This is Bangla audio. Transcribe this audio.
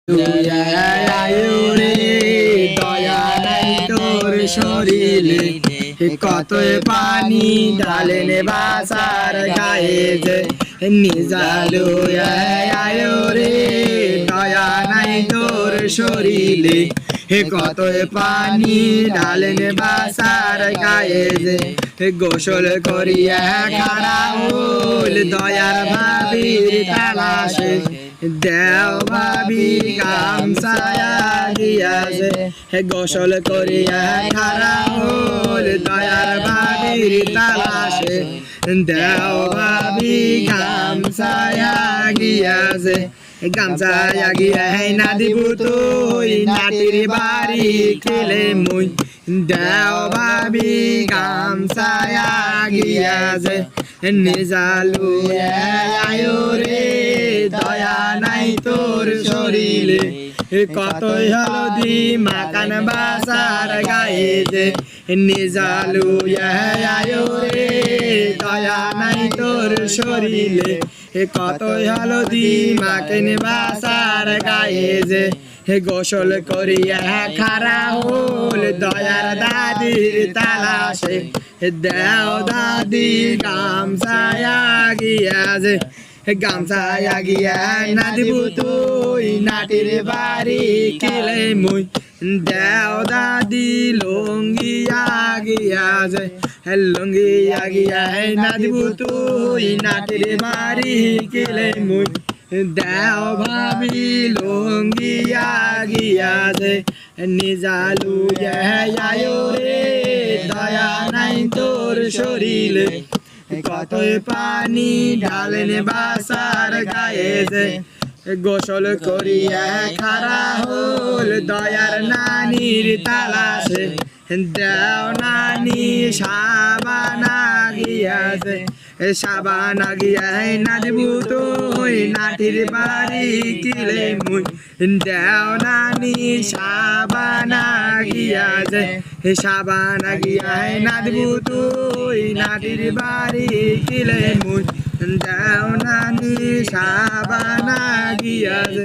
আয়ুরে দয়া নাই তোর শরীরে কতই পানি ঢালেন বাসার গায়ে যে নিজালু আয়ুরে দয়া নাই তোর শরীরে কতই পানি ঢালেন বাসার গায়ে যে গোসল করিয়া খারা হল দয়ার ভাবির তালাশে দেও ভাবি গামছায়া দিয়াছে গোসল করিয়া খারা হল দয়ার ভাবির তালাশে দেও ভাবি গামছায়া গিয়াছে গামছায়া গিয়া না দিব তুই নাতির বাড়ি খেলে মুই দেও ভাবি গামছায়া গিয়াছে নিজালু আয়ুরে দয়া নাই তোর শরীরে কতই হলদি মাকান বাসার গায়ে যে নিজালু আয়ুরে দয়া নাই তোর শরীরে কতই হলদি মাকেন বাসার গায়ে যে গোসল করিয়া খারা হল দয়ার দাদির তালাশে দেও দাদি গামছায়া গিয়াছে গামছায়া গিয়া না দিব তুই নাটির বাড়ি খেলে মুই দেও দাদি লুঙ্গিয়া গিয়াছে লুঙ্গিয়া গিয়া না দিব তুই নাটির বাড়ি খেলে মুই দেও ভাবি লুঙ্গিয়া গিয়াছে নিজালু আয়ুরে দয়া নাই তোর শরীরে কতই পানি ঢালেন বাসার গায়ে যে গোসল করিয়া খারা হল দয়ার নানির তালাশে দেও নানি সাবানা গিয়াছে সাবানা গিয়া না দিব তুই নাটির বাড়ি কিলে মুই দেও নানি সাবানা গিয়াছে সাবানা গিয়া না দিব তুই নাটির বাড়ি কিলে মুই দেও নানি সাবানা গিয়াছে।